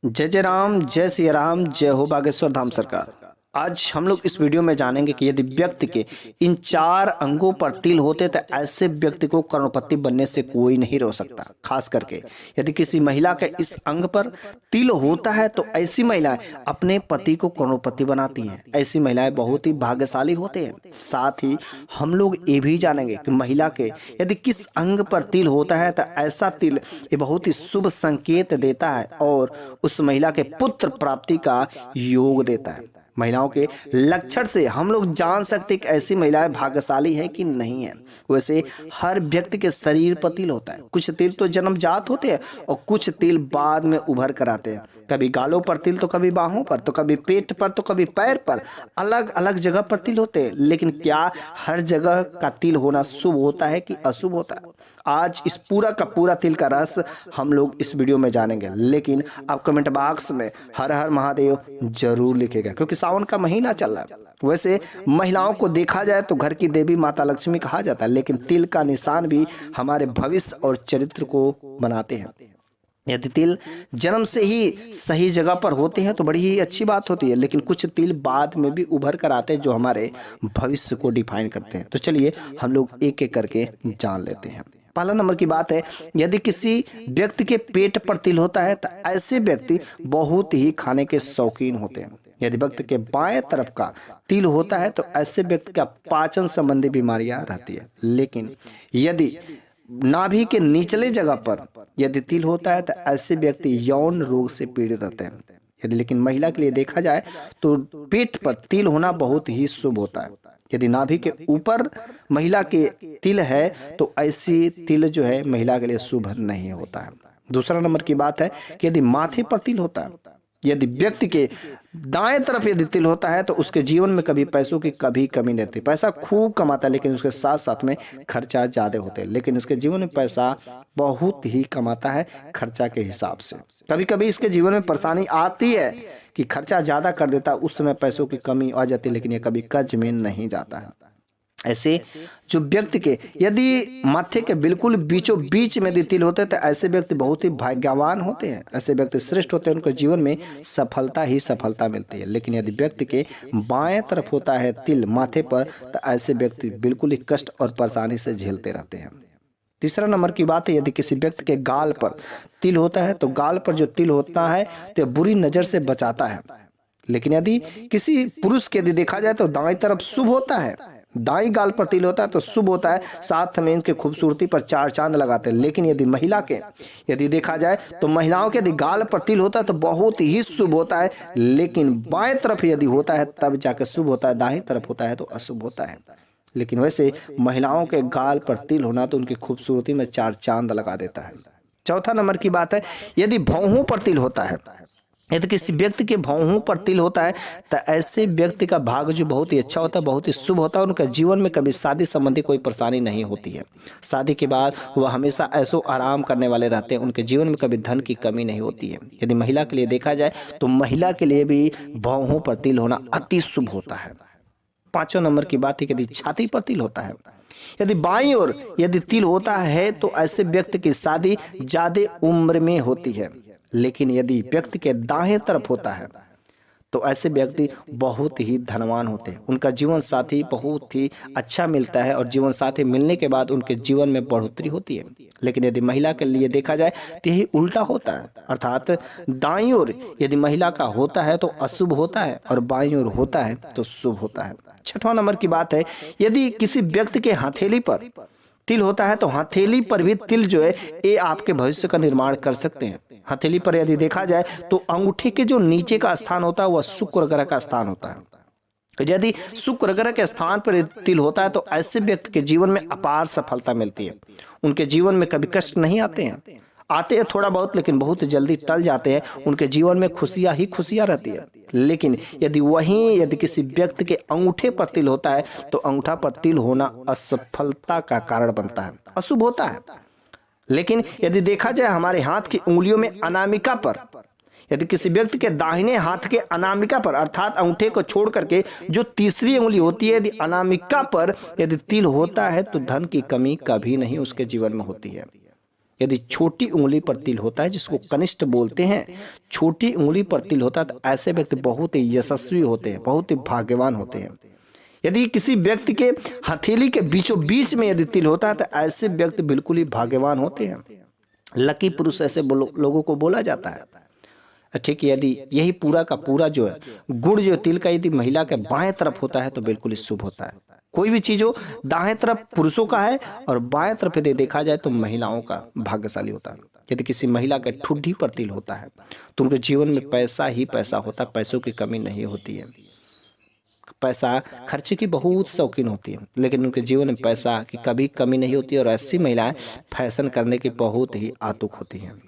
जय जय राम, जय सिया राम, जय हो बागेश्वर धाम सरकार। आज हम लोग इस वीडियो में जानेंगे कि यदि व्यक्ति के इन 4 अंगों पर तिल होते तो ऐसे व्यक्ति को करोड़पति बनने से कोई नहीं रोक सकता। खास करके यदि किसी महिला के इस अंग पर तिल होता है तो ऐसी महिलाएं अपने पति को करोड़पति बनाती हैं। ऐसी महिलाएं बहुत ही भाग्यशाली होते हैं। साथ ही हम लोग ये भी जानेंगे कि महिला के यदि किस अंग पर तिल होता है तो ऐसा तिल ये बहुत ही शुभ संकेत देता है और उस महिला के पुत्र प्राप्ति का योग देता है। महिलाओं के लक्षण से हम लोग जान सकते हैं कि ऐसी महिलाएं भाग्यशाली है कि नहीं है। वैसे हर व्यक्ति के शरीर पर तिल होता है। कुछ तिल तो जन्मजात होते हैं और कुछ तिल बाद में उभर कर आते हैं। कभी गालों पर तिल तो कभी बाहों पर, तो कभी पेट पर, तो कभी पैर पर, अलग अलग जगह पर तिल होते हैं। लेकिन क्या हर जगह का तिल होना शुभ होता है कि अशुभ होता है? आज इस पूरा का पूरा तिल का रस हम लोग इस वीडियो में जानेंगे। लेकिन आप कमेंट बॉक्स में हर हर महादेव जरूर लिखेगा, क्योंकि सावन का महीना चल रहा है। वैसे महिलाओं को देखा जाए तो घर की देवी माता लक्ष्मी कहा जाता है, लेकिन तिल का निशान भी हमारे भविष्य और चरित्र को बनाते हैं। यदि तिल जन्म से ही सही जगह पर होते हैं तो बड़ी ही अच्छी बात होती है, लेकिन कुछ तिल बाद में भी उभर कर आते हैं जो हमारे भविष्य को डिफाइन करते हैं। तो चलिए हम लोग एक एक करके जान लेते हैं। पहला नंबर की बात है, यदि किसी व्यक्ति के पेट पर तिल होता है तो ऐसे व्यक्ति बहुत ही खाने के शौकीन होते हैं। यदि व्यक्ति के बाएं तरफ का तिल होता है तो ऐसे व्यक्ति का पाचन संबंधी बीमारियां रहती है। लेकिन यदि नाभि के निचले जगह पर यदि तिल होता है तो ऐसे व्यक्ति यौन रोग से पीड़ित रहते हैं। यदि लेकिन महिला के लिए देखा जाए तो पेट पर तिल होना बहुत ही शुभ होता है। यदि नाभि के ऊपर महिला के तिल है तो ऐसी तिल जो है महिला के लिए शुभ नहीं होता है। दूसरा नंबर की बात है कि यदि माथे पर तिल होता है, यदि व्यक्ति के दाएं तरफ यदि तिल होता है तो उसके जीवन में कभी पैसों की कभी कमी नहीं रहती। पैसा खूब कमाता है, लेकिन उसके साथ साथ में खर्चा ज्यादा होते हैं। लेकिन इसके जीवन में पैसा बहुत ही कमाता है खर्चा के हिसाब से। कभी कभी इसके जीवन में परेशानी आती है कि खर्चा ज्यादा कर देता है, उस समय पैसों की कमी आ जाती है, लेकिन ये कभी कर्ज में नहीं जाता है। ऐसे जो व्यक्ति के यदि माथे के बिल्कुल बीचों बीच में यदि तिल होते हैं तो ऐसे व्यक्ति बहुत ही भाग्यवान होते हैं। ऐसे व्यक्ति श्रेष्ठ होते हैं, उनको जीवन में सफलता ही सफलता मिलती है। लेकिन यदि व्यक्ति के बाएं तरफ होता है तिल माथे पर तो ऐसे व्यक्ति बिल्कुल ही कष्ट और परेशानी से झेलते रहते हैं। तीसरा नंबर की बात है, यदि किसी व्यक्ति के गाल पर तिल होता है तो गाल पर जो तिल होता है तो बुरी नजर से बचाता है। लेकिन यदि किसी पुरुष के यदि देखा जाए तो दाएं तरफ शुभ होता है, दाई गाल पर तिल होता है तो शुभ होता है, साथ में इनके खूबसूरती पर 4 चांद लगाते हैं। लेकिन यदि महिला के यदि देखा जाए तो महिलाओं के यदि गाल पर तिल होता है तो बहुत ही शुभ होता है, लेकिन बाएं तरफ यदि होता है तब जाकर शुभ होता है, दाहिनी तरफ होता है तो अशुभ होता है। लेकिन वैसे महिलाओं के गाल पर तिल होना तो उनकी खूबसूरती में 4 चांद लगा देता है। चौथा नंबर की बात है, यदि भौहों पर तिल होता है, यदि किसी व्यक्ति के भौहों पर तिल होता है तो ऐसे व्यक्ति का भाग्य जो बहुत ही अच्छा होता है, बहुत ही शुभ होता है। उनका जीवन में कभी शादी संबंधी कोई परेशानी नहीं होती है। शादी के बाद वह हमेशा ऐसो आराम करने वाले रहते हैं। उनके जीवन में कभी धन की कमी नहीं होती है। यदि महिला के लिए देखा जाए तो महिला के लिए भी भौहों पर तिल होना अति शुभ होता है। पांचों नंबर की बात है, यदि छाती पर तिल होता है, यदि बाईं ओर यदि तिल होता है तो ऐसे व्यक्ति की शादी ज्यादा उम्र में होती है। लेकिन यदि व्यक्ति के दाहिने तरफ होता है तो ऐसे व्यक्ति बहुत ही धनवान होते हैं। उनका जीवन साथी बहुत ही अच्छा मिलता है और जीवन साथी मिलने के बाद उनके जीवन में बढ़ोतरी होती है। लेकिन यदि महिला के लिए देखा जाए तो यही उल्टा होता है, अर्थात दाईं ओर यदि महिला का होता है तो अशुभ होता है और बाईं ओर होता है तो शुभ होता है। छठवां नंबर की बात है, यदि किसी व्यक्ति के हथेली पर तिल होता है तो हथेली पर भी तिल जो है ये आपके भविष्य का निर्माण कर सकते हैं। हथेली पर यदि देखा जाए तो अंगूठे के जो नीचे का स्थान होता है वह शुक्र ग्रह का स्थान होता है। यदि शुक्र ग्रह के स्थान पर तिल होता है तो ऐसे व्यक्ति के जीवन में अपार सफलता मिलती है। उनके जीवन में कभी कष्ट नहीं आते हैं, आते हैं थोड़ा बहुत, लेकिन बहुत जल्दी टल जाते हैं। उनके जीवन में खुशियां ही खुशियां रहती है। लेकिन यदि किसी व्यक्ति के अंगूठे पर तिल होता है तो अंगूठा पर तिल होना असफलता का कारण बनता है, अशुभ होता है। लेकिन यदि देखा जाए हमारे हाथ की उंगलियों में अनामिका पर, यदि किसी व्यक्ति के दाहिने हाथ के अनामिका पर अर्थात अंगूठे को छोड़ करके जो तीसरी उंगली होती है, यदि अनामिका पर यदि तिल होता है तो धन की कमी कभी नहीं उसके जीवन में होती है। यदि छोटी उंगली पर तिल होता है, जिसको कनिष्ठ बोलते हैं, छोटी उंगली पर तिल होता है, तो ऐसे व्यक्ति बहुत ही यशस्वी होते हैं, बहुत ही भाग्यवान होते हैं। यदि किसी व्यक्ति के हथेली के बीचों बीच में यदि तिल होता है, तो ऐसे व्यक्ति बिल्कुल ही भाग्यवान होते हैं। लकी पुरुष ऐसे लोगों को बोला जाता है। ठीक है, यदि यही पूरा का पूरा जो है गुण जो तिल का यदि महिला के बाएं तरफ होता है तो बिल्कुल ही शुभ होता है। कोई भी चीज हो, दाएं तरफ पुरुषों का है और बाएं तरफ यदि देखा जाए तो महिलाओं का भाग्यशाली होता है। यदि किसी महिला के ठुड्डी पर तिल होता है तो उनके जीवन में पैसा ही पैसा होता है, पैसों की कमी नहीं होती है। पैसा खर्चे की बहुत शौकीन होती है, लेकिन उनके जीवन में पैसा की कभी कमी नहीं होती। और ऐसी महिलाएं फैशन करने की बहुत ही आतुक होती हैं।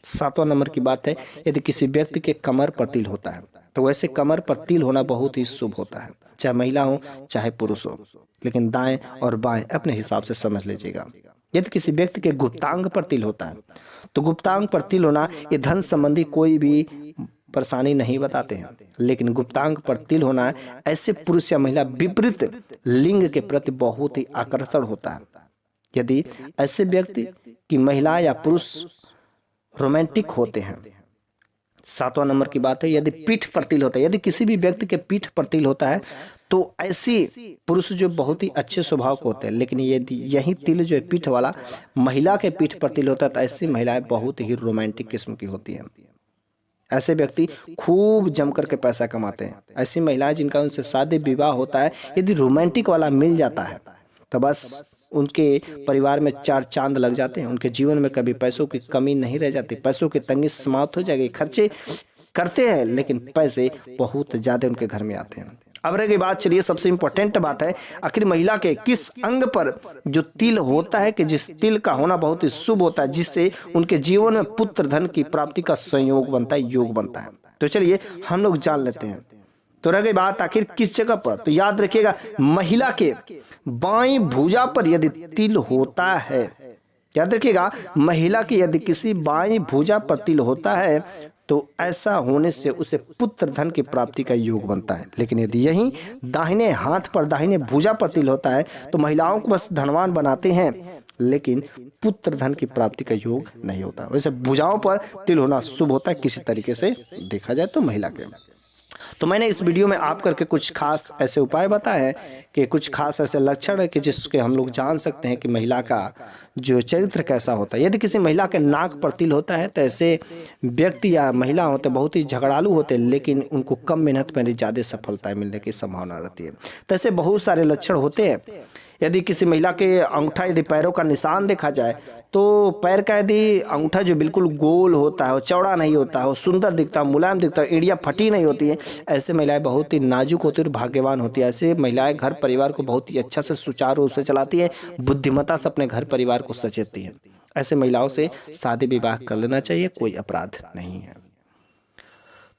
7वां नंबर की बात है, यदि किसी व्यक्ति के कमर पर तिल होता है तो वैसे कमर पर तिल होना बहुत ही शुभ होता है, चाहे महिला हो चाहे पुरुष हो, लेकिन दाएं और बाएं अपने हिसाब से समझ लीजिएगा। यदि किसी व्यक्ति के गुप्तांग पर तिल होता है तो गुप्तांग पर तिल होना ये धन संबंधी कोई भी परेशानी नहीं बताते हैं, लेकिन गुप्तांग पर तिल होना ऐसे पुरुष या महिला विपरीत लिंग के प्रति बहुत ही आकर्षण होता है। यदि ऐसे व्यक्ति की महिला या पुरुष रोमांटिक होते हैं। 7वां नंबर की बात है, यदि पीठ पर तिल होता है, यदि किसी भी व्यक्ति के पीठ पर तिल होता है तो ऐसी पुरुष जो बहुत ही अच्छे स्वभाव के होते हैं, लेकिन यदि यही तिल जो है पीठ वाला महिला के पीठ पर तिल होता है तो ऐसी महिलाएं बहुत ही रोमांटिक किस्म की होती हैं। ऐसे व्यक्ति खूब जम करके पैसा कमाते हैं। ऐसी महिलाएं जिनका उनसे शादी विवाह होता है, यदि रोमांटिक वाला मिल जाता है तो बस उनके परिवार में 4 चांद लग जाते हैं। उनके जीवन में कभी पैसों की कमी नहीं रह जाती, पैसों की तंगी समाप्त हो जाएगी। खर्चे करते हैं लेकिन पैसे बहुत ज्यादा उनके घर में आते हैं। अब रह गई बात, चलिए सबसे इंपॉर्टेंट बात है, आखिर महिला के किस अंग पर जो तिल होता है कि जिस तिल का होना बहुत ही शुभ होता है, जिससे उनके जीवन में पुत्र धन की प्राप्ति का संयोग बनता है, योग बनता है। तो चलिए हम लोग जान लेते हैं। तो रह गई बात आखिर किस जगह पर, तो याद रखिएगा महिला के बाईं भुजा पर यदि तिल होता है, याद रखिएगा महिला की यदि किसी बाईं भुजा पर तिल होता है तो ऐसा होने से उसे पुत्र धन की प्राप्ति का योग बनता है। लेकिन यदि यही दाहिने हाथ पर दाहिने भुजा पर तिल होता है तो महिलाओं को बस धनवान बनाते हैं, लेकिन पुत्र धन की प्राप्ति का योग नहीं होता। वैसे भुजाओं पर तिल होना शुभ होता है किसी तरीके से देखा जाए तो महिला के। तो मैंने इस वीडियो में आप करके कुछ खास ऐसे उपाय बताए हैं कि कुछ खास ऐसे लक्षण है कि जिसके हम लोग जान सकते हैं कि महिला का जो चरित्र कैसा होता है। यदि किसी महिला के नाक पर तिल होता है तो ऐसे व्यक्ति या महिला होते बहुत ही झगड़ालू होते हैं, लेकिन उनको कम मेहनत में ज़्यादा सफलता मिलने की संभावना रहती है। तो ऐसे बहुत सारे लक्षण होते हैं। यदि किसी महिला के अंगूठा यदि पैरों का निशान देखा जाए तो पैर का यदि अंगूठा जो बिल्कुल गोल होता है, चौड़ा नहीं होता है, सुंदर दिखता है, मुलायम दिखता है, एड़ियाँ फटी नहीं होती है, ऐसे महिलाएं बहुत ही नाजुक होती है और भाग्यवान होती है। ऐसे महिलाएं घर परिवार को बहुत ही अच्छा से सुचारू रूप से चलाती है, बुद्धिमत्ता से अपने घर परिवार को सचेती है। ऐसे महिलाओं से शादी विवाह कर लेना चाहिए, कोई अपराध नहीं है।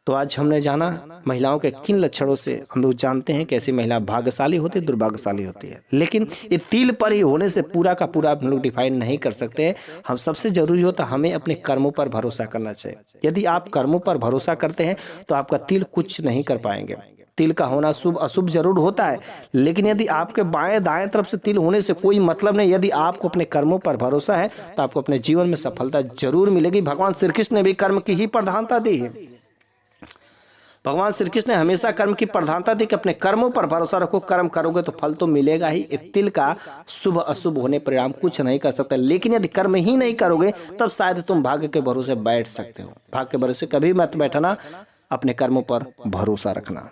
तो आज हमने जाना महिलाओं के किन लक्षणों से हम लोग जानते हैं कि ऐसी महिला भाग्यशाली होती है, दुर्भाग्यशाली होती है। लेकिन ये तिल पर ही होने से पूरा का पूरा हम लोग डिफाइन नहीं कर सकते हैं। हम सबसे जरूरी होता है हमें अपने कर्मों पर भरोसा करना चाहिए। यदि आप कर्मों पर भरोसा करते हैं तो आपका तिल कुछ नहीं कर पाएंगे। तिल का होना शुभ अशुभ जरूर होता है, लेकिन यदि आपके बाएं दाएं तरफ से तिल होने से कोई मतलब नहीं। यदि आपको अपने कर्मों पर भरोसा है तो आपको अपने जीवन में सफलता जरूर मिलेगी। भगवान श्री कृष्ण ने भी कर्म की ही प्रधानता दी है। भगवान श्री कृष्ण ने हमेशा कर्म की प्रधानता दी कि अपने कर्मों पर भरोसा रखो, कर्म करोगे तो फल तो मिलेगा ही। तिल का शुभ अशुभ होने परिणाम कुछ नहीं कर सकता, लेकिन यदि कर्म ही नहीं करोगे तब शायद तुम भाग्य के भरोसे बैठ सकते हो। भाग्य के भरोसे कभी मत बैठना, अपने कर्मों पर भरोसा रखना।